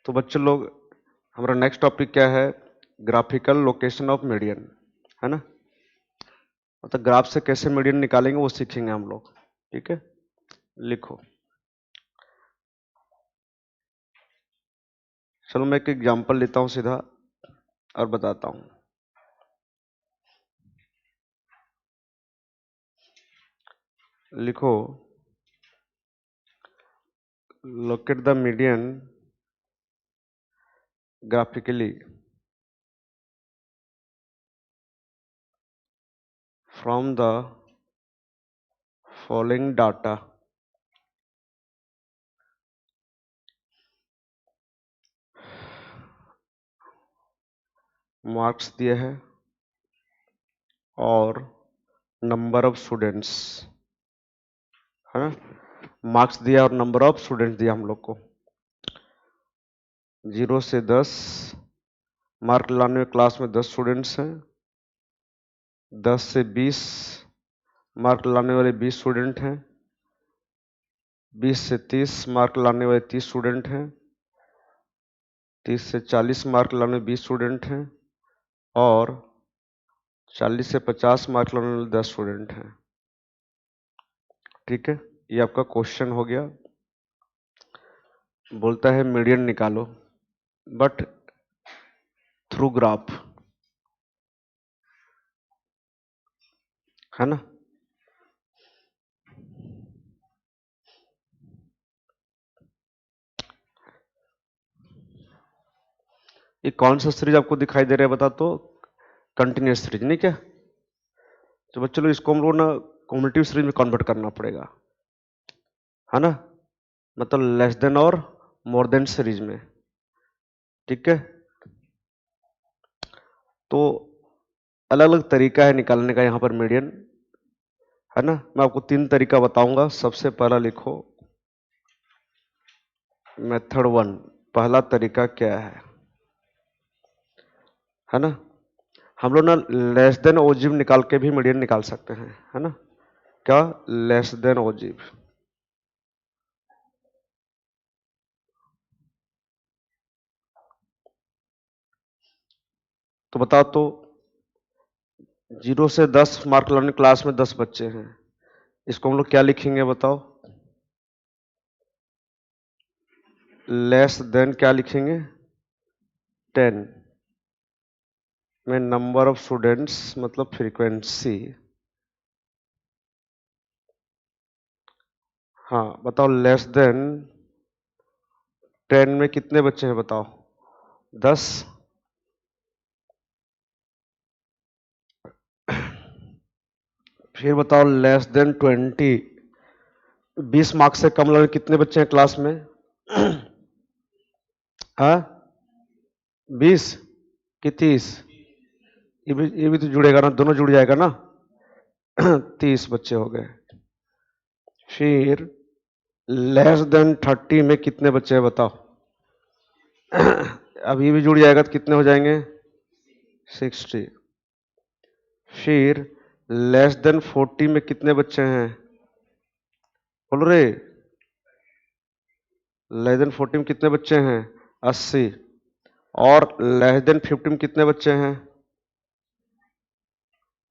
तो बच्चों लोग, हमारा नेक्स्ट टॉपिक क्या है? ग्राफिकल लोकेशन ऑफ मीडियन, है ना। मतलब ग्राफ से कैसे मीडियन निकालेंगे वो सीखेंगे हम लोग। ठीक है, लिखो। चलो मैं एक एग्जांपल लेता हूं सीधा और बताता हूं। लिखो, locate the median graphically from the following data. Marks दिए हैं और नंबर ऑफ स्टूडेंट्स, है ना। मार्क्स दिया और नंबर ऑफ स्टूडेंट्स दिया हम लोग को। 0 से 10 मार्क लाने में क्लास में 10 स्टूडेंट्स हैं। 10 से 20 मार्क लाने वाले 20 स्टूडेंट हैं। 20 से 30 मार्क लाने वाले 30 स्टूडेंट हैं। 30 से 40 मार्क लाने वाले 20 स्टूडेंट हैं। और 40 से 50 मार्क लाने वाले 10 स्टूडेंट हैं। ठीक है, ये आपका क्वेश्चन हो गया। बोलता है मीडियन निकालो, बट थ्रू ग्राफ, है ना। ये कौन सा सीरीज आपको दिखाई दे रहा है बता तो? कंटिन्यूस सीरीज, नहीं क्या? तो बच्चों लोग इसको हम लोग ना कॉम्युलेटिव सीरीज में कन्वर्ट करना पड़ेगा, है ना। मतलब लेस देन और मोर देन सीरीज में। ठीक है, तो अलग अलग तरीका है निकालने का यहाँ पर मीडियन, है ना। मैं आपको 3 तरीका बताऊंगा। सबसे पहला लिखो मेथड 1। पहला तरीका क्या है ना। हम लोग ना लेस देन ओजिव निकाल के भी मीडियन निकाल सकते हैं, है ना। क्या? Less than ogive. तो बताओ तो, 0 से 10 मार्क लाने क्लास में 10 बच्चे हैं, इसको हम लोग क्या लिखेंगे बताओ? लेस देन क्या लिखेंगे? 10 में नंबर ऑफ स्टूडेंट्स मतलब फ्रीक्वेंसी। हाँ बताओ, लेस देन 10 में कितने बच्चे हैं बताओ? 10। फिर बताओ लेस देन 20, 20 मार्क्स से कम लाने कितने बच्चे हैं क्लास में? हाँ, 20 कि 30? ये भी तो जुड़ेगा ना, दोनों जुड़ जाएगा ना। 30 बच्चे हो गए। फिर लेस देन 30 में कितने बच्चे हैं बताओ? अब ये भी जुड़ जाएगा तो कितने हो जाएंगे? 60। फिर लेस देन 40 में कितने बच्चे हैं? बोल रहे, लेस देन 40 में कितने बच्चे हैं? 80। और लेस देन 50 में कितने बच्चे हैं?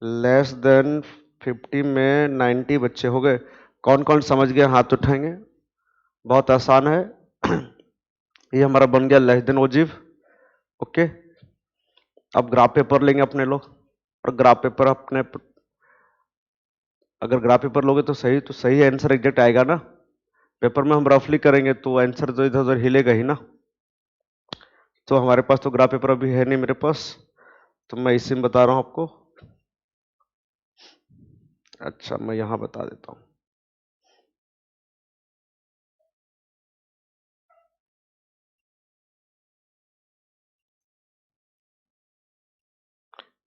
लेस देन 50 में 90 बच्चे हो गए। कौन कौन समझ गया हाथ उठाएंगे? बहुत आसान है। ये हमारा बन गया लेस देन ओजिव। ओके, अब ग्राफ पेपर लेंगे अपने लोग, और ग्राफ पेपर अपने, अगर ग्राफ पेपर लोगे तो सही आंसर एग्जैक्ट आएगा ना। पेपर में हम रफली करेंगे तो आंसर तो इधर उधर हिलेगा ही ना। तो हमारे पास तो ग्राफ पेपर अभी है नहीं मेरे पास, तो मैं इसी में बता रहा हूं आपको। अच्छा, मैं यहां बता देता हूं।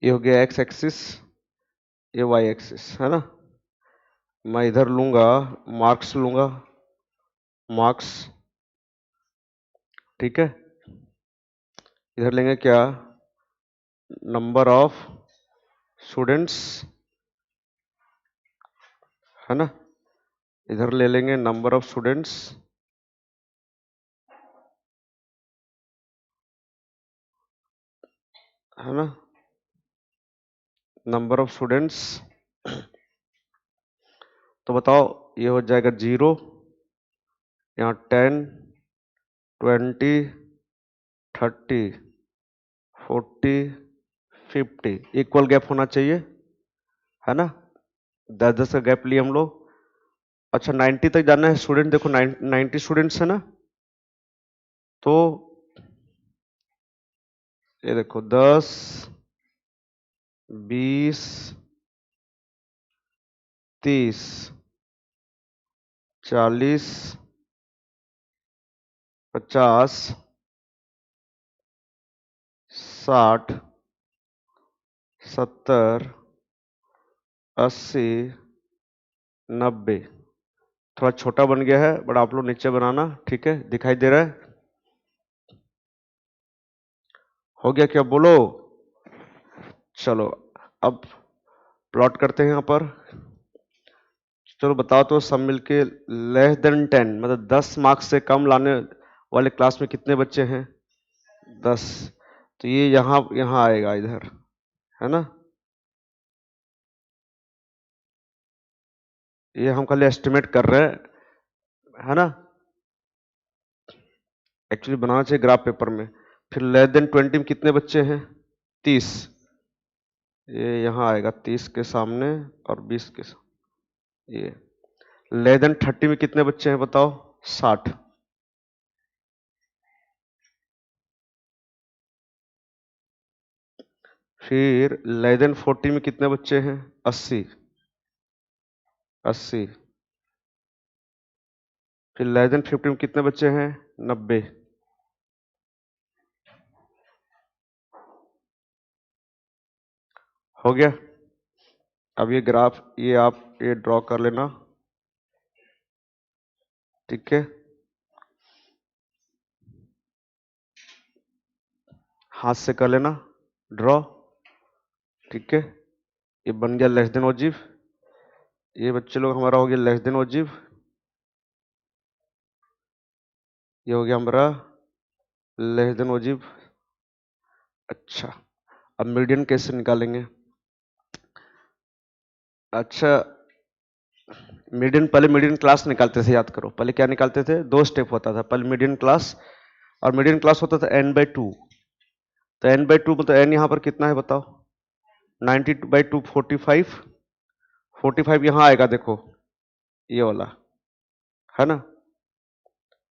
ये हो गया एक्स एक्सिस, ये वाई एक्सिस, है ना। मैं इधर लूंगा, मार्क्स लूंगा, मार्क्स। ठीक है, इधर लेंगे क्या? नंबर ऑफ स्टूडेंट्स, है ना। इधर ले लेंगे नंबर ऑफ स्टूडेंट्स है ना, नंबर ऑफ स्टूडेंट्स। तो बताओ ये हो जाएगा 0, यहाँ 10, 20, 30, 40, 50 इक्वल गैप होना चाहिए, है ना। 10-10 का गैप लिए हम लोग। अच्छा 90 तक जाना है स्टूडेंट, देखो 90 स्टूडेंट्स है ना, तो ये देखो 10, 20, 30, 40, 50, 60, 70, 80, 90। थोड़ा छोटा बन गया है बट आप लोग नीचे बनाना, ठीक है, दिखाई दे रहा है, हो गया क्या बोलो। चलो अब प्लॉट करते हैं यहाँ पर। चलो बताओ तो सब मिलके लेस देन 10 मतलब 10 मार्क्स से कम लाने वाले क्लास में कितने बच्चे हैं? 10। तो ये यहाँ यहाँ आएगा इधर, है ना। ये हम खाली एस्टिमेट कर रहे हैं, है ना, एक्चुअली बनाना चाहिए ग्राफ पेपर में। फिर लेस देन 20 में कितने बच्चे हैं? 30। ये यहाँ आएगा 30 के सामने और 20 के सामने। ये लेस देन 30 में कितने बच्चे हैं बताओ? 60। फिर लेस देन 40 में कितने बच्चे हैं? 80। 80। फिर लेस देन 50 में कितने बच्चे हैं? 90। हो गया। अब ये ग्राफ ये आप ये ड्रॉ कर लेना, ठीक है, हाथ से कर लेना ड्रॉ, ठीक है। ये बन गया लेस देन ओजिव। ये बच्चे लोग हमारा हो गया लेस देन ओजिव। ये हो गया हमारा लेस देन ओजिव। अच्छा अब मीडियन कैसे निकालेंगे? अच्छा मीडियन, पहले मीडियन क्लास निकालते थे, याद करो पहले क्या निकालते थे, 2 स्टेप होता था, पहले मीडियन क्लास, और मीडियन क्लास होता था n/2। तो n/2 मतलब n यहाँ पर कितना है बताओ? 90/2 45। 45 यहाँ आएगा देखो, ये वाला, है ना,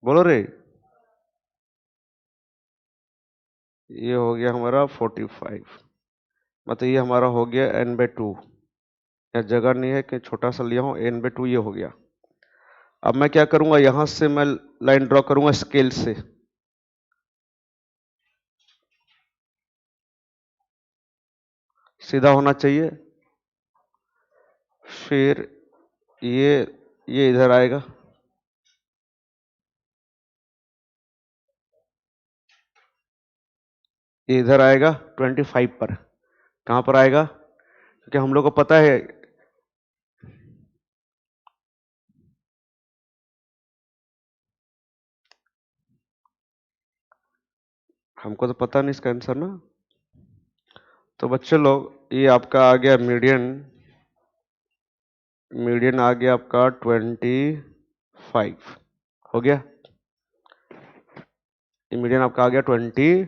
बोलो रे। ये हो गया हमारा 45, मतलब ये हमारा हो गया n/2। या जगह नहीं है कि छोटा सा लिया हूँ, n/2 ये हो गया। अब मैं क्या करूंगा, यहां से मैं लाइन ड्रॉ करूंगा स्केल से, सीधा होना चाहिए। फिर ये ये इधर आएगा, ये इधर आएगा 25 पर। कहां पर आएगा? क्योंकि हम लोग को पता है, हमको तो पता नहीं इसका आंसर ना। तो बच्चे लोग ये आपका आ गया मीडियन, मीडियन आ गया आपका 25, हो गया। ये मीडियन आपका आ गया 25,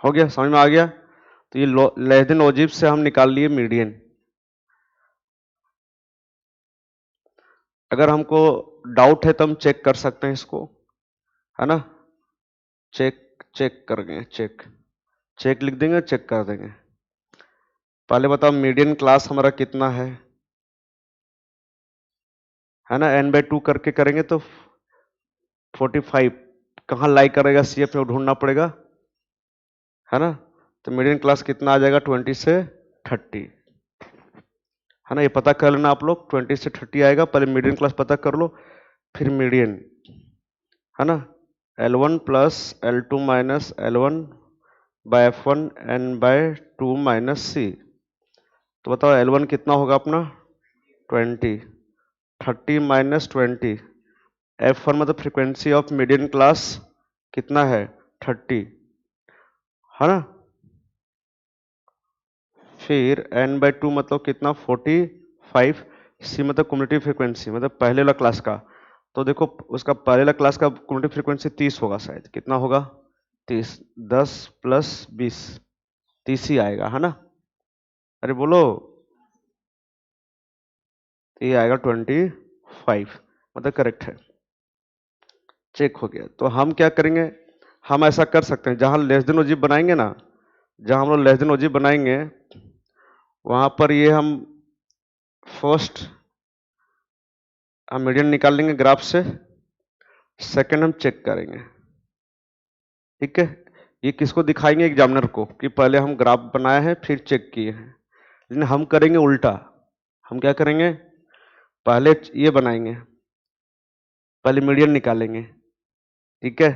हो गया, समझ में आ गया। तो ये लेस देन ओजिव से हम निकाल लिए मीडियन। अगर हमको डाउट है तो हम चेक कर सकते हैं इसको, है ना, चेक चेक करेंगे, चेक चेक लिख देंगे, चेक कर देंगे। पहले बताओ मीडियन क्लास हमारा कितना है ना, n/2 करके करेंगे तो 45 कहाँ लाई करेगा, CF में ढूंढना पड़ेगा, है ना। तो मीडियन क्लास कितना आ जाएगा? 20 से 30, है ना, ये पता कर लेना आप लोग, 20 से 30 आएगा। पहले मीडियन क्लास पता कर लो, फिर मीडियन, है ना, L1 plus L2 minus L1 by F1 n/2 minus C। तो बताओ L1 कितना होगा अपना? 20, 30 माइनस 20, F1 मतलब फ्रीक्वेंसी ऑफ मीडियन क्लास कितना है? 30, है ना। फिर n/2 मतलब कितना 45, c मतलब कम्युनिटी फ्रीक्वेंसी मतलब पहले वाला क्लास का। तो देखो उसका पहले वाला क्लास का कम्युनिटी फ्रीक्वेंसी 30 होगा शायद, कितना होगा 30, 10 + 20 30 ही आएगा, है ना। अरे बोलो, ये आएगा 25, मतलब करेक्ट है, चेक हो गया। तो हम क्या करेंगे, हम ऐसा कर सकते हैं जहां लेस देन ओजी बनाएंगे ना, जहां हम लोग लेस देन ओजी बनाएंगे वहां पर ये हम फर्स्ट हम मीडियन निकाल लेंगे ग्राफ से, सेकंड हम चेक करेंगे, ठीक है। ये किसको दिखाएंगे, एग्जामिनर को, कि पहले हम ग्राफ बनाए हैं फिर चेक किए हैं। लेकिन हम करेंगे उल्टा, हम क्या करेंगे, पहले ये बनाएंगे, पहले मीडियन निकालेंगे, ठीक है।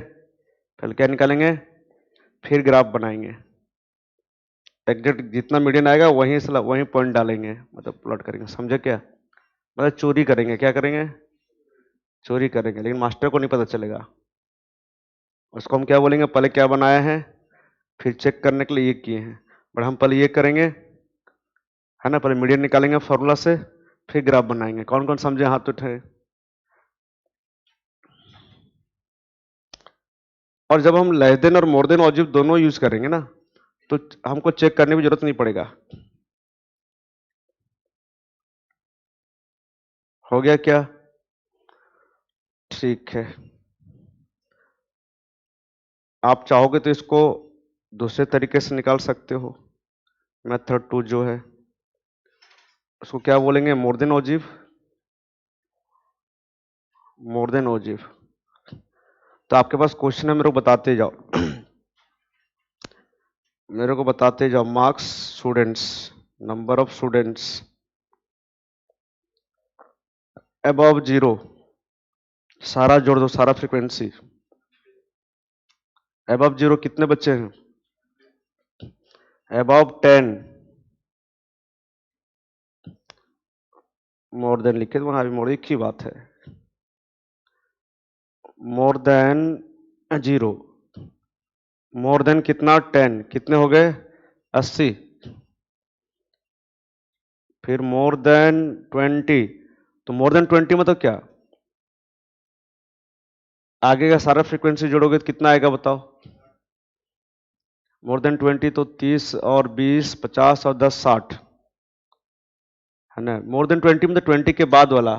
पहले क्या निकालेंगे, फिर ग्राफ बनाएंगे, एग्जैक्ट जितना मीडियन आएगा वहीं से वहीं पॉइंट डालेंगे, मतलब प्लॉट करेंगे, समझे क्या, मतलब चोरी करेंगे, क्या करेंगे, चोरी करेंगे, लेकिन मास्टर को नहीं पता चलेगा। उसको हम क्या बोलेंगे, पहले क्या बनाया है फिर चेक करने के लिए ये किए हैं, बट हम पहले ये करेंगे, है ना, पहले मीडियन निकालेंगे फॉर्मूला से, फिर ग्राफ बनाएंगे। कौन कौन समझे, हाथ उठाए। और जब हम लेस देन और मोर देन ऑब्जेक्ट दोनों यूज करेंगे ना, तो हमको चेक करने की जरूरत नहीं पड़ेगा। हो गया क्या, ठीक है। आप चाहोगे तो इसको दूसरे तरीके से निकाल सकते हो, मेथड 2 जो है उसको क्या बोलेंगे, मोर देन ओजिव, मोर देन ओजिव। तो आपके पास क्वेश्चन है, मेरे को बताते जाओ मेरे को बताते जाओ। Marks students, number of students above 0, सारा जोड़ दो, सारा फ्रीक्वेंसी। अबव 0 कितने बच्चे हैं, अबव 10, मोर देन लिखे तो अभी मोर एक ही बात है, मोर देन 0, मोर देन कितना 10, कितने हो गए 80, फिर मोर देन 20, तो मोर देन 20 मतलब क्या, आगे का सारा फ्रीक्वेंसी जोड़ोगे तो कितना आएगा बताओ, मोर देन 20 तो 30 और 20 50 और 10 60, है ना। मोर देन 20 मतलब 20 के बाद वाला,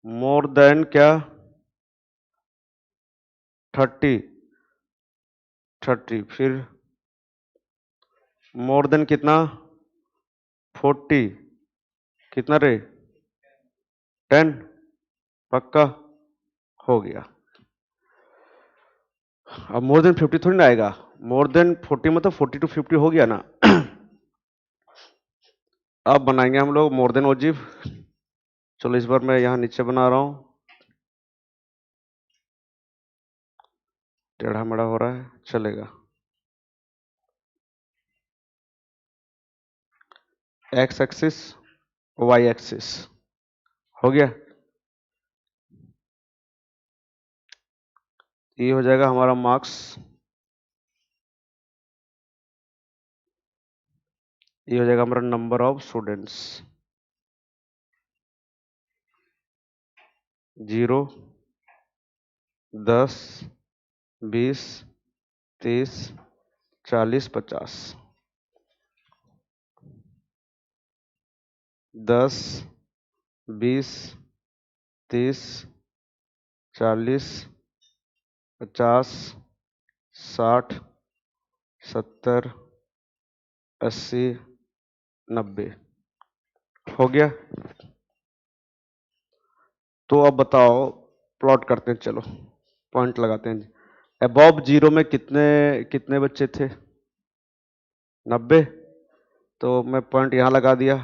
मोर देन क्या 30, 30, फिर मोर देन कितना 40, कितना रे 10, पक्का हो गया। अब मोर देन 50 थोड़ी ना आएगा, मोर देन 40 मतलब 40 to 50 हो गया ना। अब बनाएंगे हम लोग मोर देन ओजिव। चलो इस बार मैं यहां नीचे बना रहा हूं, टेढ़ा मेढ़ा हो रहा है, चलेगा। एक्स एक्सिस, वाई एक्सिस, हो गया। ये हो जाएगा हमारा मार्क्स, ये हो जाएगा हमारा नंबर ऑफ स्टूडेंट्स, 0, 10, 20, 30, 40, 50, 10, 20, 30, 40, 50, 60, 70, 80, 90, हो गया। तो अब बताओ, प्लॉट करते हैं, चलो पॉइंट लगाते हैं। अबव 0 में कितने कितने बच्चे थे, 90, तो मैं पॉइंट यहां लगा दिया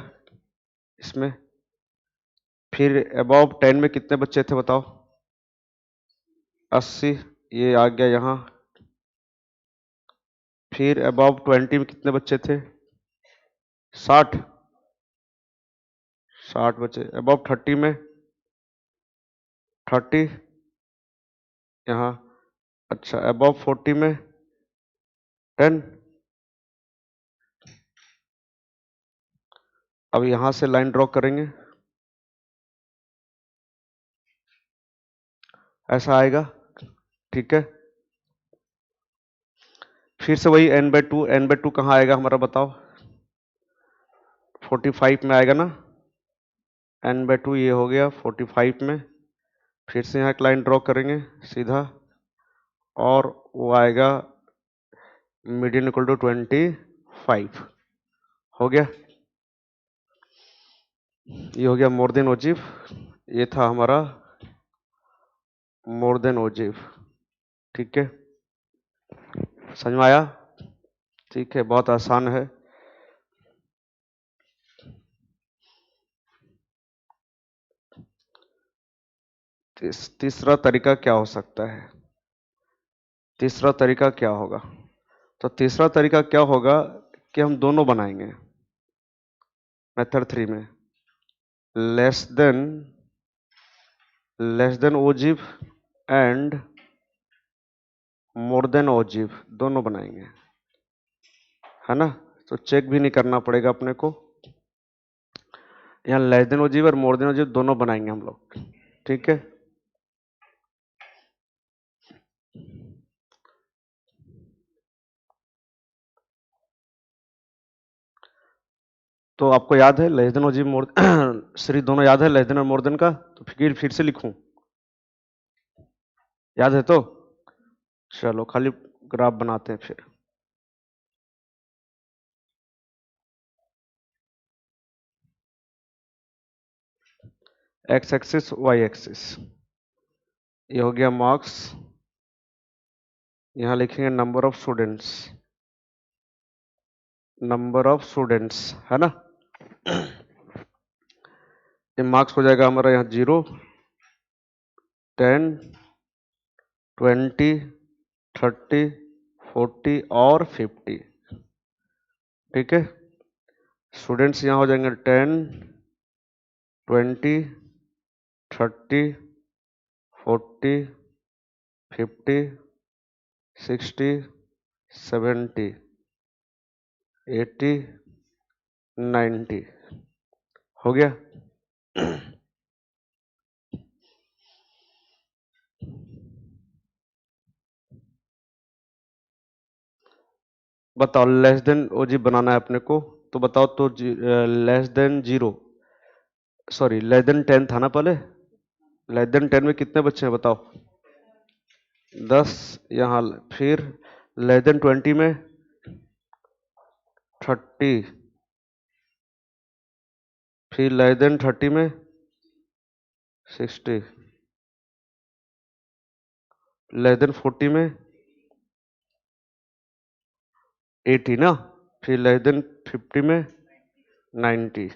इसमें। फिर अबव 10 में कितने बच्चे थे बताओ, 80, ये आ गया यहां। फिर अबव 20 में कितने बच्चे थे, 60, 60 बच्चे। अबव 30 में 30 यहाँ, अच्छा। अबव 40 में 10। अब यहां से लाइन ड्रॉ करेंगे, ऐसा आएगा, ठीक है। फिर से वही n/2, n/2 कहाँ आएगा हमारा बताओ, 45 में आएगा ना, n/2 ये हो गया 45 में। फिर से यहाँ एक लाइन ड्रॉ करेंगे सीधा, और वो आएगा मीडियन इक्वल टू 25, हो गया। ये हो गया मोर देन ओजिव, ये था हमारा मोर देन ओजिव, ठीक है, समझ में आया? ठीक है, बहुत आसान है। तीसरा तरीका क्या हो सकता है? तीसरा तरीका क्या होगा? तो तीसरा तरीका क्या होगा कि हम दोनों बनाएंगे मेथड 3 में, less than ogive and more than ogive, दोनों बनाएंगे, है ना। तो चेक भी नहीं करना पड़ेगा अपने को, यहाँ लेस देन ओजिव और मोर देन ओजिव दोनों बनाएंगे हम लोग, ठीक है। तो आपको याद है लेस देन ओजिव मोर श्री दोनों याद है, लेस देन और मोर देन का? तो फिर से लिखूं, याद है तो चलो खाली ग्राफ बनाते हैं फिर। एक्स एक्सिस वाई एक्सिस, ये हो गया मार्क्स, यहाँ लिखेंगे number of students, number of students, है ना। ये मार्क्स हो जाएगा हमारा यहाँ 0, 10, 20, 30, 40 और 50, ठीक है। स्टूडेंट्स यहाँ हो जाएंगे 10, 20, 30, 40, 50, 60, 70, 80, 90, हो गया। बताओ लेस देन ओजी बनाना है अपने को, तो बताओ तो less than 0, sorry less than 10 था ना पहले, लेस देन 10 में कितने बच्चे हैं बताओ, 10। यहाँ फिर लेस देन 20 में 30, फिर लेस देन 30 में 60, लेस देन 40 में 80 ना, फिर लेस देन 50 में 90,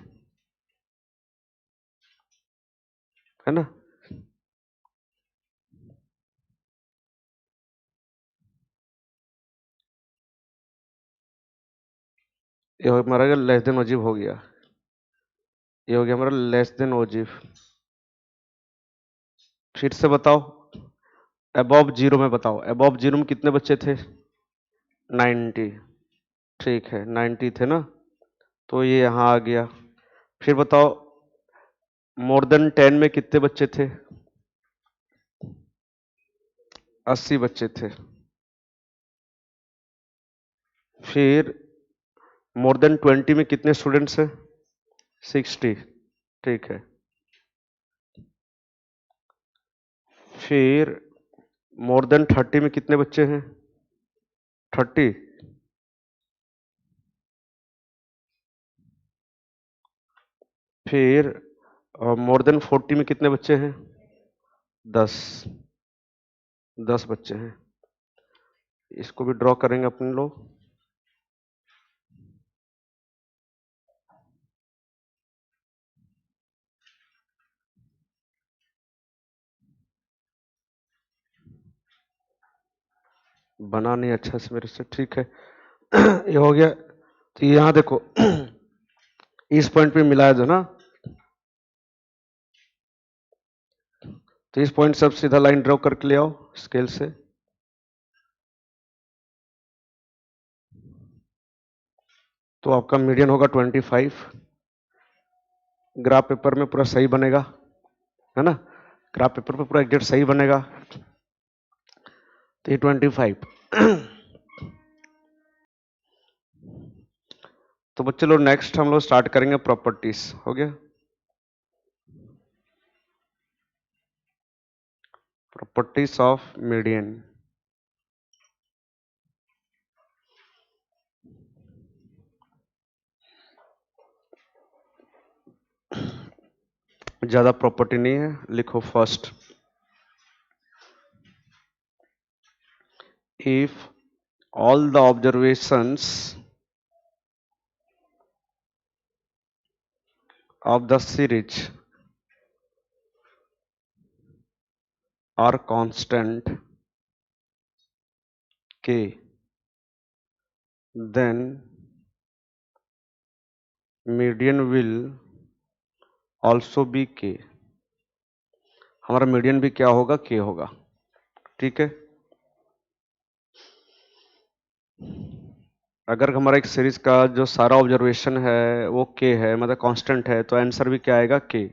है ना। ये हमारा लेस देन ओजिव हो गया, ये हो गया हमारा लेस देन ओजिव। फिर से बताओ अबव 0 में, बताओ अबव 0 में कितने बच्चे थे, 90, ठीक है 90 थे ना, तो ये यहाँ आ गया। फिर बताओ मोर देन 10 में कितने बच्चे थे, 80 बच्चे थे। फिर मोर देन 20 में कितने स्टूडेंट्स हैं, 60, ठीक है। फिर मोर देन 30 में कितने बच्चे हैं, 30, फिर मोर देन 40 में कितने बच्चे हैं, 10, 10 बच्चे हैं। इसको भी ड्रॉ करेंगे अपने लोग, बना नहीं अच्छा से मेरे से, ठीक है। ये हो गया। तो यहाँ देखो इस पॉइंट पे मिलाया दो ना, तो इस पॉइंट से अब सीधा लाइन ड्रॉ करके ले आओ स्केल से, तो आपका मीडियन होगा 25। ग्राफ पेपर में पूरा सही बनेगा, है ना, ग्राफ पेपर पे पूरा एग्जैक्ट सही बनेगा। तो ये 25। तो बच्चे लोग नेक्स्ट हम लोग स्टार्ट करेंगे प्रॉपर्टीज। हो गया, प्रॉपर्टीज ऑफ मीडियन। ज्यादा प्रॉपर्टी नहीं है, लिखो first, if all the observations of the series are constant k, then median will also be k। हमारा मीडियन भी क्या होगा, k होगा। ठीक है, अगर हमारा एक सीरीज का जो सारा ऑब्जर्वेशन है वो k है, मतलब कांस्टेंट है, तो आंसर भी क्या आएगा, k।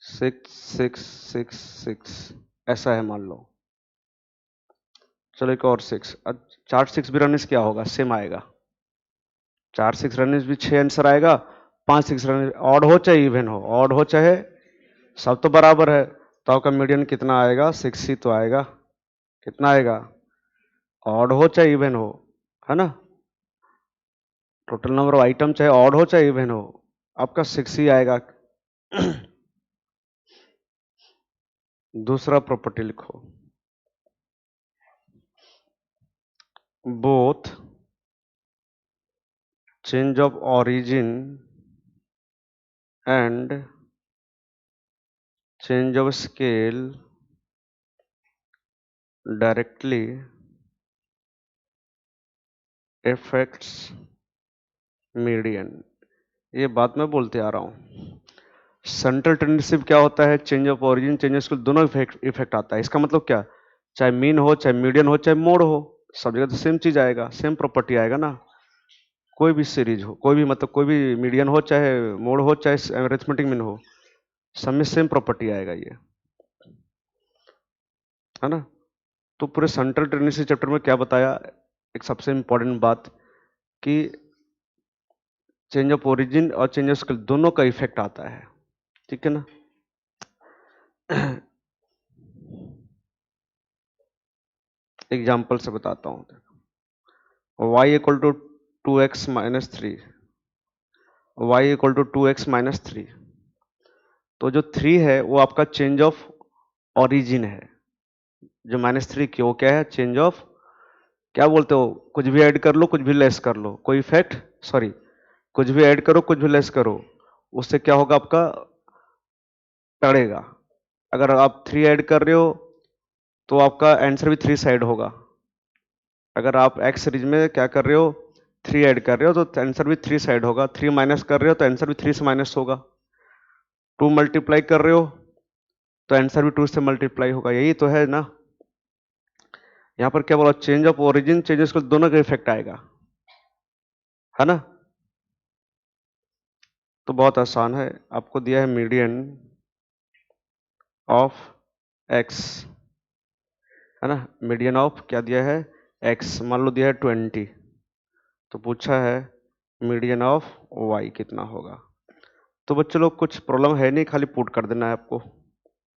6 6 6 6 ऐसा है मान लो। चलो एक और 6, 4 6 भी रनिस क्या होगा, सेम आएगा। 4 6 रनिस भी 6 आंसर आएगा। 5 6 रनिस ऑड हो चाहे इवन हो, ऑड हो चाहे सब तो बराबर है, तो आपका मीडियन कितना आएगा, 6 ही तो आएगा। कितना आएगा, ऑड हो चाहे इवन हो, है ना, टोटल नंबर ऑफ आइटम चाहे ऑड हो चाहे इवन हो, आपका 6 ही आएगा। दूसरा प्रॉपर्टी लिखो, both change of origin and change of scale directly effects median. ये बात मैं बोलते आ रहा हूं, सेंट्रल टेंडेंसी क्या होता है, change of origin change of scale दोनों इफेक्ट आता है। इसका मतलब क्या, चाहे मीन हो चाहे मीडियन हो चाहे मोड हो, सब जगह तो सेम चीज आएगा, सेम प्रॉपर्टी आएगा ना। कोई भी सीरीज हो, कोई भी मतलब कोई भी मीडियन हो चाहे मोड हो चाहे अरिथमेटिक मीन हो, सब में सेम प्रॉपर्टी आएगा ये, है ना। तो पूरे सेंट्रल टेंडेंसी चैप्टर में क्या बताया, एक सबसे इंपॉर्टेंट बात कि चेंज ऑफ ओरिजिन और चेंज ऑफ स्केल दोनों का इफेक्ट आता है। ठीक है ना। एग्जाम्पल से बताता हूं, y equal to 2x minus 3, y equal to 2x minus 3। तो जो 3 है वो आपका चेंज ऑफ ओरिजिन है, जो -3 की वो क्या है, चेंज ऑफ, क्या बोलते हो, कुछ भी ऐड कर लो कुछ भी लेस कर लो, कोई इफेक्ट, सॉरी, कुछ भी ऐड करो कुछ भी लेस करो, उससे क्या होगा, आपका टड़ेगा। अगर आप 3 ऐड कर रहे हो तो आपका आंसर भी 3 साइड होगा। अगर आप एक्स सीरीज में क्या कर रहे हो, 3 ऐड कर रहे हो तो आंसर भी 3 साइड होगा। 3 माइनस कर रहे हो तो आंसर भी 3 से माइनस होगा। 2 मल्टीप्लाई कर रहे हो तो आंसर भी 2 से मल्टीप्लाई होगा। यही तो है ना। यहां पर क्या बोला, change of origin change scale दोनों का इफेक्ट आएगा, है ना। तो बहुत आसान है, आपको दिया है मीडियन ऑफ एक्स, है ना, मीडियन ऑफ क्या दिया है, एक्स, मान लो दिया है 20, तो पूछा है मीडियन ऑफ वाई कितना होगा। तो बच्चों लोग कुछ प्रॉब्लम है नहीं, खाली पुट कर देना है आपको।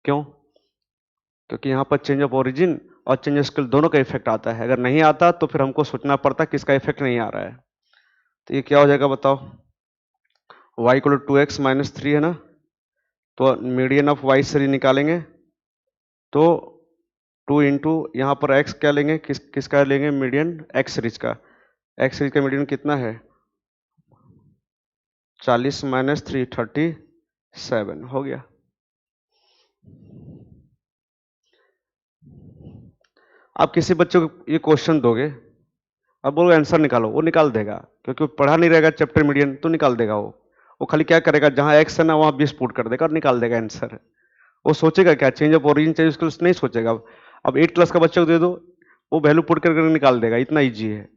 क्यों, क्योंकि यहाँ पर चेंज ऑफ ओरिजिन और चेंज ऑफ स्केल दोनों का इफेक्ट आता है। अगर नहीं आता तो फिर हमको सोचना पड़ता किसका इफेक्ट नहीं आ रहा है। तो ये क्या हो जाएगा बताओ, y equal to 2x minus 3 है ना, तो मीडियन ऑफ y सीरीज निकालेंगे तो 2 इंटू यहाँ पर x क्या लेंगे, किसका लेंगे, मीडियन x सीरीज का। x सीरीज का मीडियन कितना है, 40 माइनस 3 37 हो गया। आप किसी बच्चे को ये क्वेश्चन दोगे, अब बोलो आंसर निकालो, वो निकाल देगा, क्योंकि वो पढ़ा नहीं रहेगा चैप्टर मीडियन, तो निकाल देगा वो खाली क्या करेगा, जहां एक्स है ना वहां 20 पुट कर देगा और निकाल देगा आंसर। वो सोचेगा क्या, change of origin change scale नहीं सोचेगा। अब 8 क्लास का बच्चे को दे दो, वो वैल्यू पुट करके निकाल देगा, इतना ईजी है।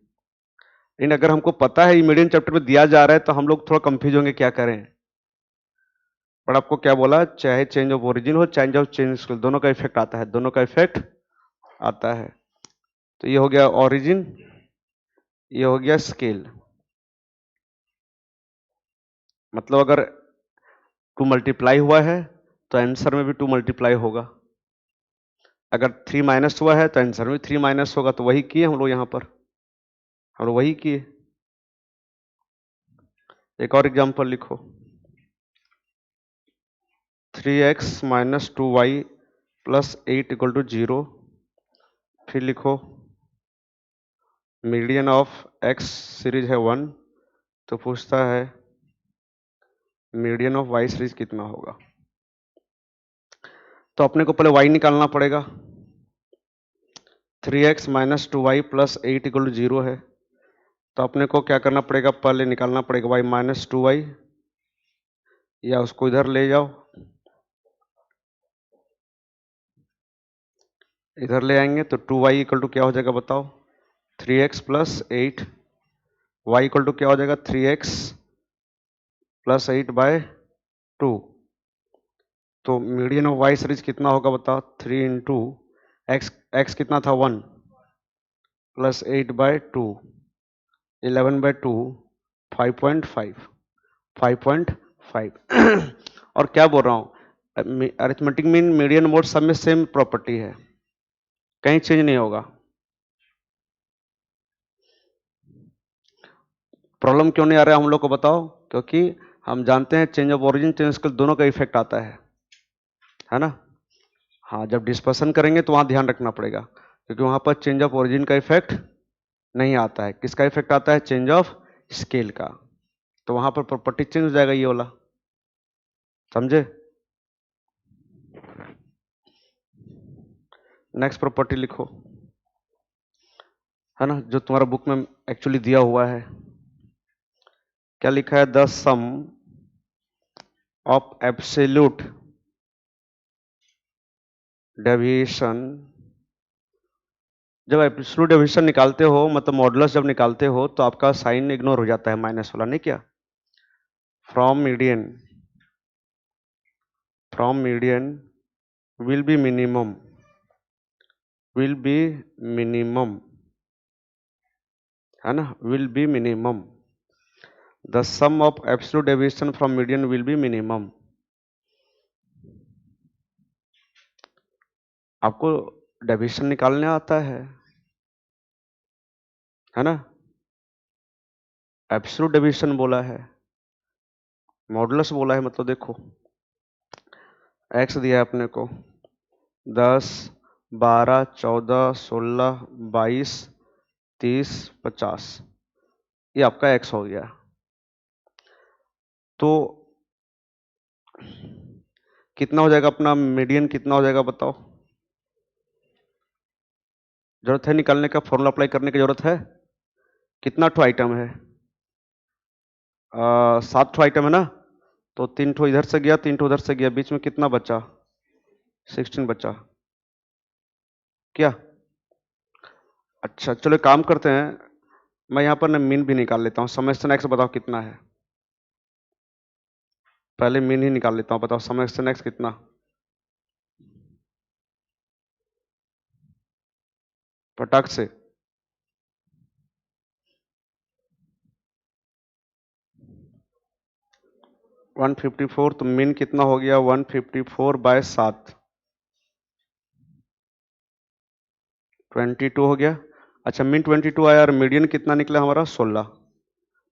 लेकिन अगर हमको पता है ये मीडियन चैप्टर में दिया जा रहा है तो हम लोग थोड़ा कंफ्यूज होंगे क्या करें। पर आपको क्या बोला, चाहे चेंज ऑफ ओरिजिन हो चाहे ऑफ चेंज स्केल, दोनों का इफेक्ट आता है, दोनों का इफेक्ट आता है। तो ये हो गया ओरिजिन, ये हो गया स्केल। मतलब अगर 2 मल्टीप्लाई हुआ है तो आंसर में भी 2 मल्टीप्लाई होगा, अगर 3 माइनस हुआ है तो आंसर में 3 माइनस होगा। तो वही किए हम लोग यहां पर, हम लोग वही किए। एक और एग्जांपल लिखो, 3x minus 2y plus 8 equal to 0। फिर लिखो मीडियन ऑफ x सीरीज है 1, तो पूछता है मीडियन ऑफ y सीरीज कितना होगा। तो अपने को पहले y निकालना पड़ेगा, 3x minus 2y plus 8 equal to 0 है। तो अपने को क्या करना पड़ेगा, पहले निकालना पड़ेगा y माइनस 2y, या उसको इधर ले जाओ, इधर ले आएंगे तो 2y इक्वल टू क्या हो जाएगा बताओ, 3x plus 8, y equal to क्या हो जाएगा 3x प्लस 8 बाय 2। तो मीडियन ऑफ y सीरीज कितना होगा बताओ, 3 इंटू x कितना था 1 प्लस 8 बाय 2, 11 बाय 2, 5.5, 5.5। और क्या बोल रहा हूँ, अरिथमेटिक मीन मीडियन मोड सब में सेम प्रॉपर्टी है, कहीं चेंज नहीं होगा। प्रॉब्लम क्यों नहीं आ रहा है हम लोग को बताओ, क्योंकि हम जानते हैं change of origin change scale दोनों का इफेक्ट आता है ना। हाँ, जब डिस्कशन करेंगे तो वहां ध्यान रखना पड़ेगा, क्योंकि वहां पर चेंज ऑफ ओरिजिन का इफेक्ट नहीं आता है। किसका इफेक्ट आता है, चेंज ऑफ स्केल का। तो वहां पर प्रॉपर्टी चेंज हो जाएगा, ये वाला, समझे। नेक्स्ट प्रॉपर्टी लिखो, है ना, जो तुम्हारा बुक में एक्चुअली दिया हुआ है। क्या लिखा है, the sum of absolute deviation. जब एब्सोल्यूट डेविएशन निकालते हो, मतलब मॉडुलस जब निकालते हो, तो आपका साइन इग्नोर हो जाता है, माइनस वाला, नहीं क्या। From median will be minimum, है ना, will be minimum, the sum of absolute deviation from median will be minimum। आपको डेविएशन निकालने आता है ना। एब्सोल्यूट डेविएशन बोला है, मॉडुलस बोला है, मतलब देखो एक्स दिया है अपने को 10, 12, 14, 16, 22, 30, 50, ये आपका एक्स हो गया। तो कितना हो जाएगा अपना मीडियन, कितना हो जाएगा बताओ, जरूरत है निकालने का, फॉर्मूला अप्लाई करने की जरूरत है। कितना ठो आइटम है, 7 ठो आइटम है ना। तो 3 ठो इधर से गया, 3 ठो उधर से गया, बीच में कितना बचा, 16 बचा क्या। अच्छा चलो काम करते हैं, मैं यहाँ पर ना मीन भी निकाल लेता हूँ। समेशन एक्स बताओ कितना है, पहले मीन ही निकाल लेता हूँ, बताओ समेशन एक्स कितना। फटाक से 154, तो मीन कितना हो गया 154 बाय 7, 22 हो गया। अच्छा मीन 22 आया और मीडियन कितना निकला हमारा 16,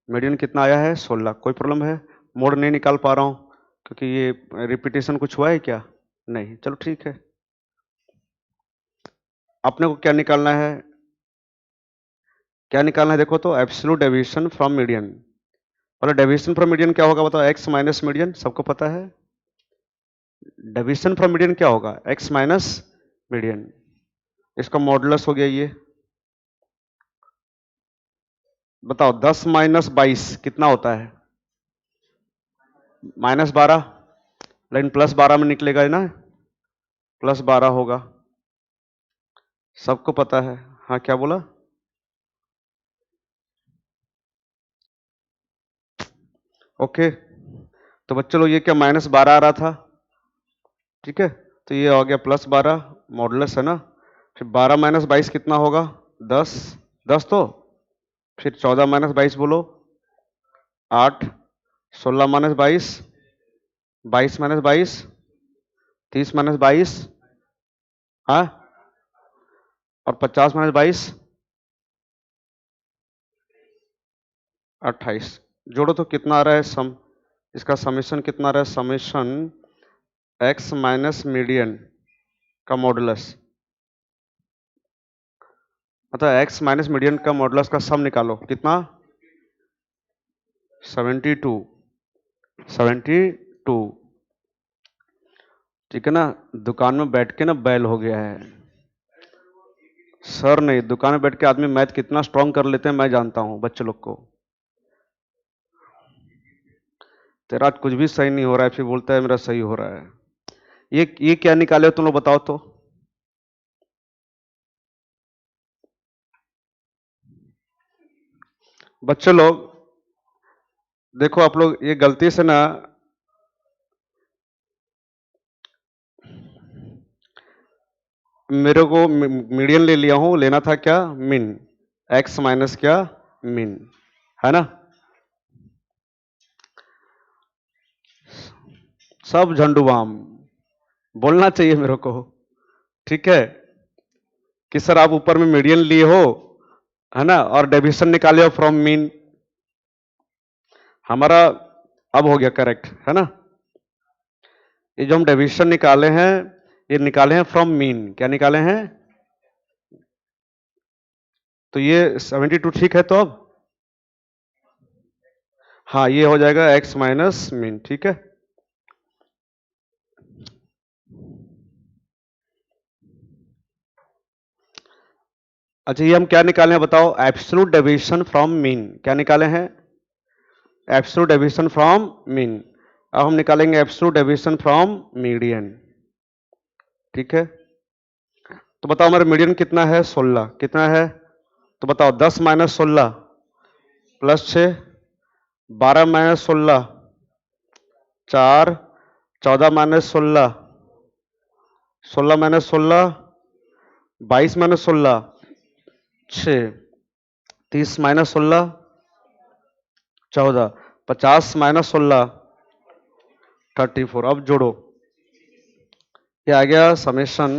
मीडियन कितना आया है 16। कोई प्रॉब्लम है, मोड नहीं निकाल पा रहा हूँ क्योंकि ये रिपीटेशन कुछ हुआ है क्या, नहीं, चलो ठीक है। अपने को क्या निकालना है, क्या निकालना है देखो, तो एब्सोल्यूट डेविएशन फ्रॉम मीडियन। मतलब डेविएशन फ्रॉम मीडियन क्या होगा बताओ, एक्स माइनस मीडियन, सबको पता है। डेविएशन फ्रॉम मीडियन क्या होगा, एक्स माइनस मीडियन। इसका मॉडुलस हो गया ये, बताओ 10 माइनस 22 कितना होता है, -12, लेकिन +12 में निकलेगा ना, +12 होगा, सबको पता है। हाँ क्या बोला, ओके, तो बच्चों लोग ये क्या -12 आ रहा था, ठीक है, तो ये हो गया +12, मॉडुलस है ना। फिर 12 - 22 कितना होगा, 10, 10 तो फिर 14 - 22 बोलो 8, 16 - 22, 22 - 22, 30 - 22, हाँ, और 50 - 22, 28। जोड़ो तो कितना आ रहा है सम, इसका समेशन कितना आ रहा है, समेशन x माइनस मीडियन का मॉडुलस, मतलब x माइनस मीडियन का मॉडुलस का सम निकालो कितना, 72, 72, ठीक है ना। दुकान में बैठ के ना बैल हो गया है सर, नहीं, दुकान में बैठ के आदमी मैथ कितना स्ट्रांग कर लेते हैं मैं जानता हूं बच्चे लोग को। तेरा कुछ भी सही नहीं हो रहा है फिर बोलता है मेरा सही हो रहा है। ये क्या निकाले हो तुम लोग बताओ तो, बच्चे लोग देखो, आप लोग ये गलती से ना मेरे को मीडियन ले लिया हूं, लेना था क्या मीन, x माइनस क्या मीन, है ना। सब झंडूबाम बोलना चाहिए मेरे को, ठीक है, कि सर आप ऊपर में मीडियन लिए हो, है ना, और डेविएशन निकाले हो फ्रॉम मीन, हमारा अब हो गया करेक्ट, है ना। ये जो हम डेविएशन निकाले हैं, ये निकाले हैं फ्रॉम मीन, क्या निकाले हैं, तो ये 72 ठीक है, तो अब हाँ ये हो जाएगा x माइनस मीन, ठीक है। अच्छा, ये हम क्या निकाले हैं बताओ, एब्सोल्यूट डेविएशन फ्रॉम मीन, क्या निकाले हैं, एब्सोल्यूट डेविएशन फ्रॉम मीन। अब हम निकालेंगे एब्सोल्यूट डेविएशन फ्रॉम मीडियन, ठीक है। तो बताओ हमारा मीडियन कितना है, 16, कितना है, तो बताओ 10 - 16 +6, 12 - 16 4, 14 - 16, 16 - 16, 22 - 16 6, 30 - 16 14, 50 - 16 34। अब जोड़ो, ये आ गया समेशन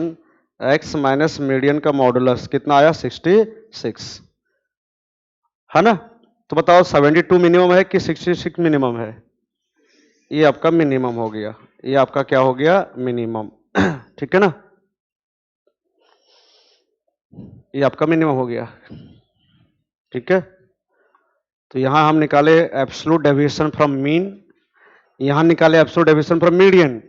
x माइनस मीडियन का मॉडुलस कितना आया, 66, है ना। तो बताओ 72 मिनिमम है कि 66 मिनिमम है, ये आपका मिनिमम हो गया, ये आपका क्या हो गया, मिनिमम ठीक है ना, ये आपका मिनिमम हो गया, ठीक है। तो यहां हम निकाले एब्सोल्यूट डेविएशन फ्रॉम मीन, यहां निकाले एब्सोल्यूट डेविएशन फ्रॉम मीडियन।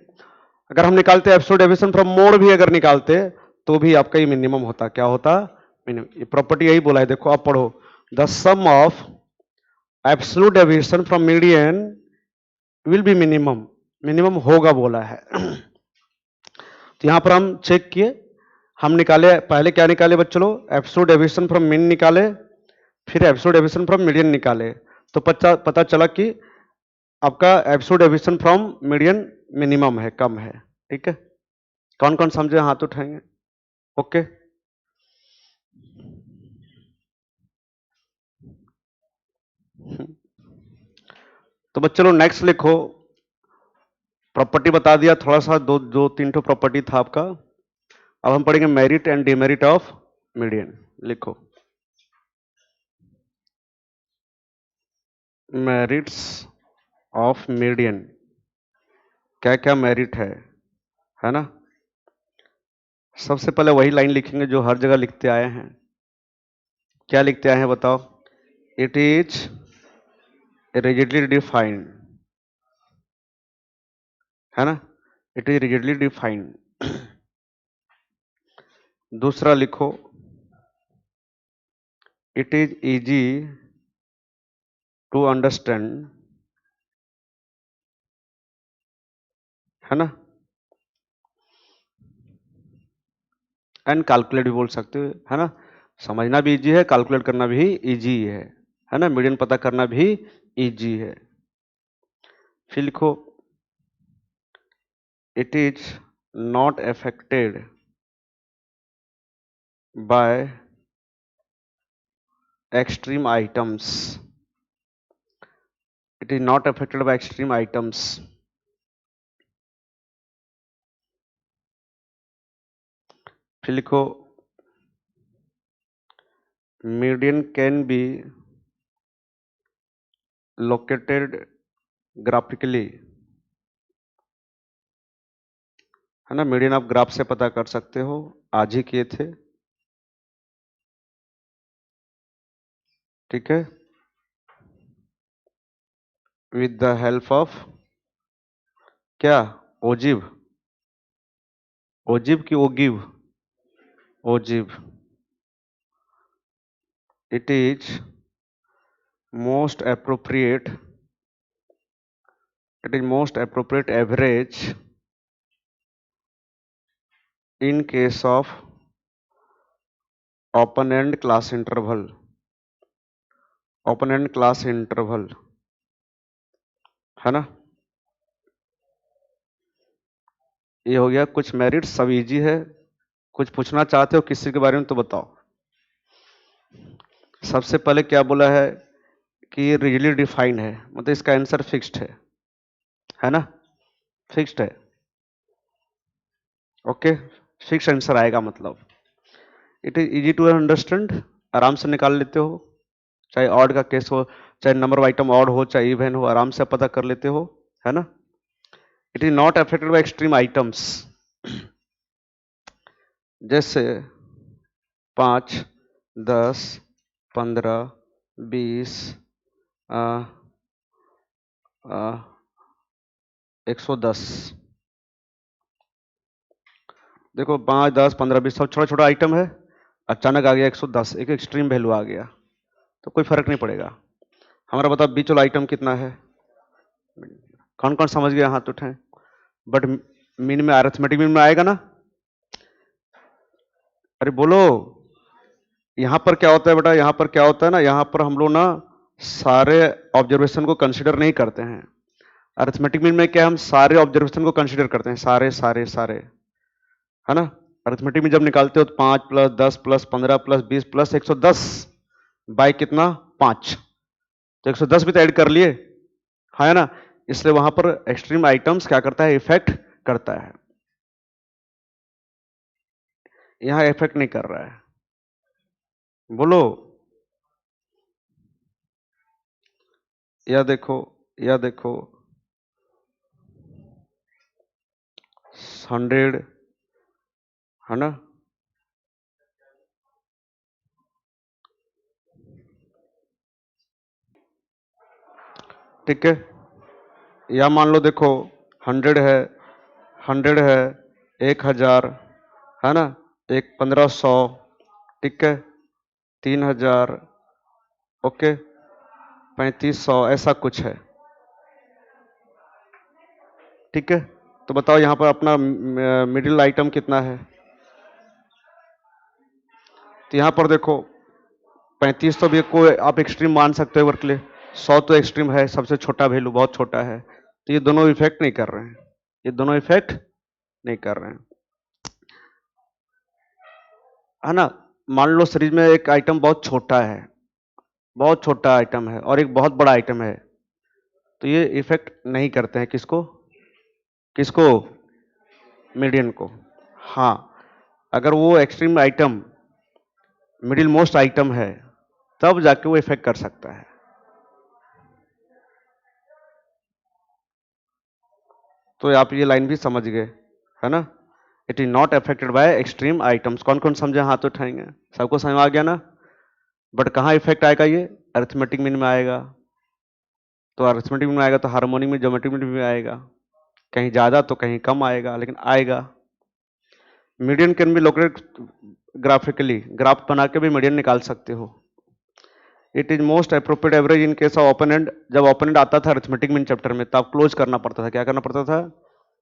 अगर हम निकालते एब्सोल्यूट डेविएशन फ्रॉम मोड भी अगर निकालते तो भी आपका ये मिनिमम होता, क्या होता, मिनिमम। ये प्रॉपर्टी यही बोला है, देखो आप पढ़ो, the sum of absolute deviation from median will be minimum, minimum होगा बोला है तो यहां पर हम चेक किए, हम निकाले पहले क्या निकाले बच्चों लोग, एब्सोल्यूट डेविएशन फ्रॉम मीन निकाले, फिर एब्सोल्यूट डेविएशन फ्रॉम मीडियन निकाले, तो पता चला कि आपका absolute deviation from median minimum है, कम है, ठीक है। कौन कौन समझे हाथ उठाएंगे, ओके। तो बच्चों लोग नेक्स्ट लिखो, प्रॉपर्टी बता दिया थोड़ा सा, दो तीन ठो प्रॉपर्टी था आपका। अब हम पढ़ेंगे merit and demerit of median, लिखो मेरिट्स ऑफ मीडियन, क्या क्या मेरिट है ना। सबसे पहले वही लाइन लिखेंगे जो हर जगह लिखते आए हैं, क्या लिखते आए हैं बताओ, इट इज रिजिडली डिफाइंड, है ना, इट इज रिजिडली डिफाइंड। दूसरा लिखो, it is easy to understand, है ना, एंड कैलकुलेट भी बोल सकते हो, है ना, समझना भी इजी है, कैलकुलेट करना भी इजी है ना, मीडियन पता करना भी इजी है। फिर लिखो it is not affected by extreme items. It is not affected by extreme items. फिर लिखो median can be located graphically. है ना, मीडियन आप ग्राफ से पता कर सकते हो, आज ही किए थे। ठीक है, विद द हेल्प ऑफ क्या, ओजिव, ओजिव की ogive, ogive. It is most appropriate, it is most appropriate average in case of open end class interval, open end class interval, है ना। ये हो गया कुछ मेरिट, सब इजी है। कुछ पूछना चाहते हो किसी के बारे में तो बताओ। सबसे पहले क्या बोला है कि रिजली डिफाइंड है, मतलब इसका आंसर फिक्स्ड है ना, फिक्स्ड है। ओके, फिक्स आंसर आएगा, मतलब it is easy to understand, आराम से निकाल लेते हो। चाहे ऑड का केस हो, चाहे नंबर ऑफ आइटम ऑड हो, चाहे इवन हो, आराम से पता कर लेते हो, है ना। It is not affected by extreme items, जैसे 5, 10, 15, 20, 110। देखो 5, 10, 15, 20 सब छोटा छोटा आइटम है, अचानक आ गया 110, एक एक्सट्रीम वैल्यू आ गया, तो कोई फर्क नहीं पड़ेगा। हमारा बताओ बीच वाला आइटम कितना है, कौन कौन समझ गया हाथ उठाएं। बट मीन में, अरिथमेटिक मीन में आएगा ना। अरे बोलो, यहां पर क्या होता है बेटा, यहां पर क्या होता है ना, यहां पर हम लोग ना सारे ऑब्जर्वेशन को कंसिडर नहीं करते हैं। अरिथमेटिक मीन में क्या, हम सारे ऑब्जर्वेशन को कंसिडर करते हैं, सारे सारे सारे, है ना। अरिथमेटिक में जब निकालते हो तो 5 + 10 + 15 + 20 + 110 बाय कितना, 5, तो 110 भी तो ऐड कर लिए, है ना। इसलिए वहां पर एक्सट्रीम आइटम्स क्या करता है, इफेक्ट करता है, यहां इफेक्ट नहीं कर रहा है। बोलो, या देखो, या देखो 100, है ना, ठीक है। या मान लो देखो 100 है, 100 है, 1000, है ना, एक 1500, ठीक है, 3000, ओके, 3500, ऐसा कुछ है, ठीक है। तो बताओ यहां पर अपना मिडिल आइटम कितना है, तो यहां पर देखो 35 तो भी को आप एक्सट्रीम मान सकते हो वर्क के लिए, 100 तो एक्सट्रीम है, सबसे छोटा वैल्यू, बहुत छोटा है, तो ये दोनों इफेक्ट नहीं कर रहे हैं, ये दोनों इफेक्ट नहीं कर रहे हैं, है ना। मान लो सीरीज में एक आइटम बहुत छोटा है, बहुत छोटा आइटम है, और एक बहुत बड़ा आइटम है, तो ये इफेक्ट नहीं करते हैं, किसको, किसको, मीडियन को। हाँ, अगर वो extreme item middle most item है, तब जाके वो इफेक्ट कर सकता है। तो आप ये लाइन भी समझ गए, है ना। It is not affected by extreme items, कौन कौन समझे हाथ उठाएंगे, सबको समझ आ गया ना। बट कहाँ इफेक्ट आएगा, ये अरिथमेटिक मीन में आएगा, तो अरिथमेटिक मीन में आएगा तो हार्मोनिक में, ज्योमेट्रिक मीन में आएगा, कहीं ज्यादा तो कहीं कम आएगा, लेकिन आएगा। Median can be located graphically, graph बना के भी मीडियन निकाल सकते हो। It is most appropriate average in case of open and, जब ओपन एंड आता था अरिथमेटिक मीन चैप्टर में, तब क्लोज करना पड़ता था, क्या करना पड़ता था,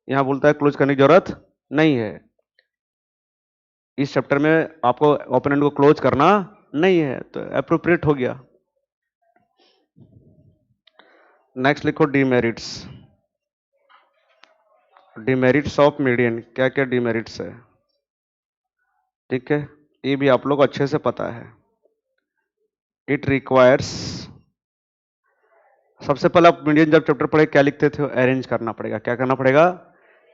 यहां बोलता है क्लोज करने की जरूरत नहीं है, इस चैप्टर में आपको ओपन एंड को क्लोज करना नहीं है, तो अप्रोप्रिएट हो गया। नेक्स्ट लिखो डीमेरिट्स। डिमेरिट्स ऑफ मीडियन, क्या क्या डिमेरिट्स है, ठीक है, ये भी आप लोग अच्छे से पता है। इट रिक्वायर्स, सबसे पहले आप मीडियन जब चैप्टर पढ़े क्या लिखते थे, अरेंज करना पड़ेगा, क्या करना पड़ेगा,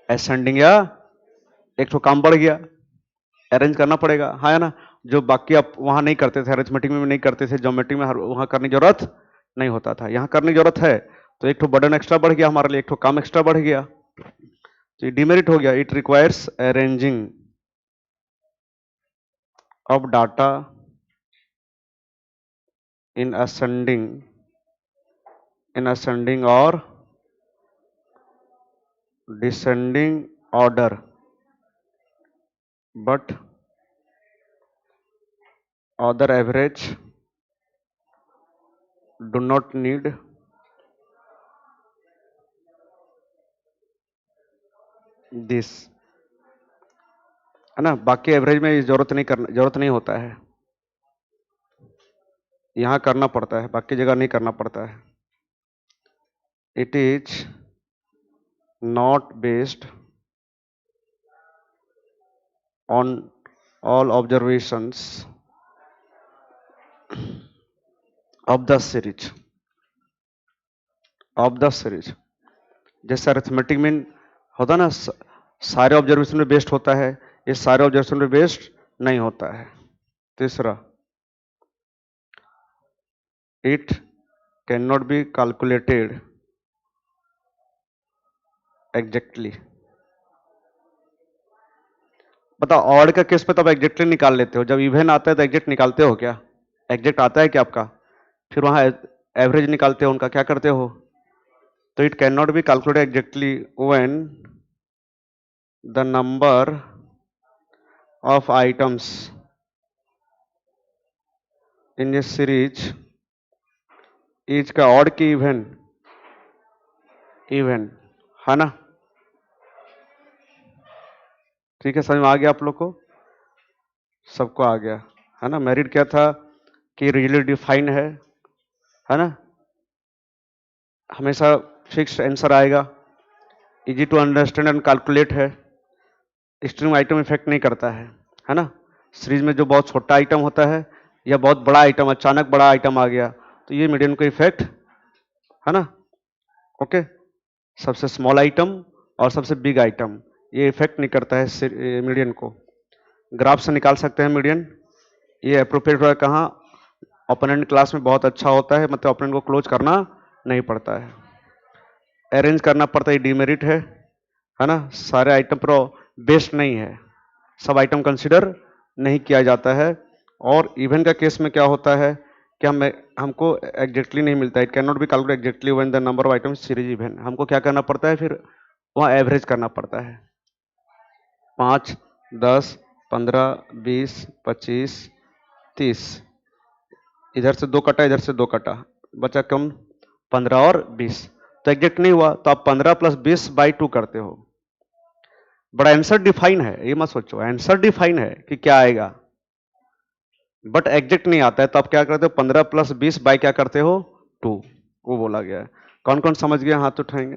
असेंडिंग, या एक तो काम बढ़ गया, अरेंज करना पड़ेगा, हाँ है ना, जो बाकी आप वहां नहीं करते थे, अरिथमेटिक में नहीं करते थे, ज्योमेट्री में वहां करने की जरूरत नहीं होता था, यहाँ करने की जरूरत है, तो एक तो बर्डन एक्स्ट्रा बढ़ गया हमारे लिए, एक तो काम एक्स्ट्रा बढ़ गया, तो ये डिमेरिट हो गया। It requires arranging of data in ascending और descending order, but other average do not need this, है ना, बाकी एवरेज में जरूरत नहीं होता है, यहां करना पड़ता है, बाकी जगह नहीं करना पड़ता है। It is not based on all observations of the series, जैसे अरिथमेटिक में होता ना, सारे ऑब्जर्वेशन में बेस्ड होता है, ये सारे ऑब्जर्वेशन में बेस्ड नहीं होता है। तीसरा, it can not be calculated exactly, बताओ ऑड का केस पे तो आप एग्जैक्टली निकाल लेते हो, जब इवन आता है तो एग्जैक्ट निकालते हो क्या, एग्जैक्ट आता है क्या आपका, फिर वहां एवरेज निकालते हो उनका, क्या करते हो, तो it can not be calculated exactly when the number of items in A series is का ऑड की इवन है ना, ठीक है, समझ में आ गया आप लोग को, सबको आ गया है ना। मेरिट क्या था कि रियली डिफाइन है ना, हमेशा फिक्स्ड आंसर आएगा, easy to understand and calculate है, एक्सट्रीम आइटम इफेक्ट नहीं करता है ना, सीरीज में जो बहुत छोटा आइटम होता है या बहुत बड़ा आइटम, अचानक बड़ा आइटम आ गया तो ये मीडियन को इफेक्ट, है ना, ओके, सबसे स्मॉल आइटम और सबसे बिग आइटम ये इफेक्ट नहीं करता है मीडियन को, ग्राफ से निकाल सकते हैं मीडियन, ये अप्रोप्रिएट है कहाँ, ओपोनेंट क्लास में बहुत अच्छा होता है, मतलब ओपोनेंट को क्लोज करना नहीं पड़ता है, अरेंज करना पड़ता है, डिमेरिट है ना, सारे आइटम पर बेस्ड नहीं है, सब आइटम कंसिडर नहीं किया जाता है। और इवन का केस में क्या होता है कि हमको एग्जैक्टली नहीं मिलता, it can not be calculate exactly when the number of items series even, हमको क्या करना पड़ता है, फिर वहाँ एवरेज करना पड़ता है, 5, 10, 15, 20, 25, 30, इधर से 2 कटा, इधर से 2 कटा, बचा कम 15 और 20, तो एग्जैक्ट नहीं हुआ तो आप 15 + 20/2 करते हो, बड़ा आंसर डिफाइन है, ये मत सोचो, आंसर डिफाइन है कि क्या आएगा, बट एग्जैक्ट नहीं आता है, तो आप क्या करते हो, 15 + 20 बाय क्या करते हो, 2, वो बोला गया है। कौन कौन समझ गया, हाथ उठाएंगे।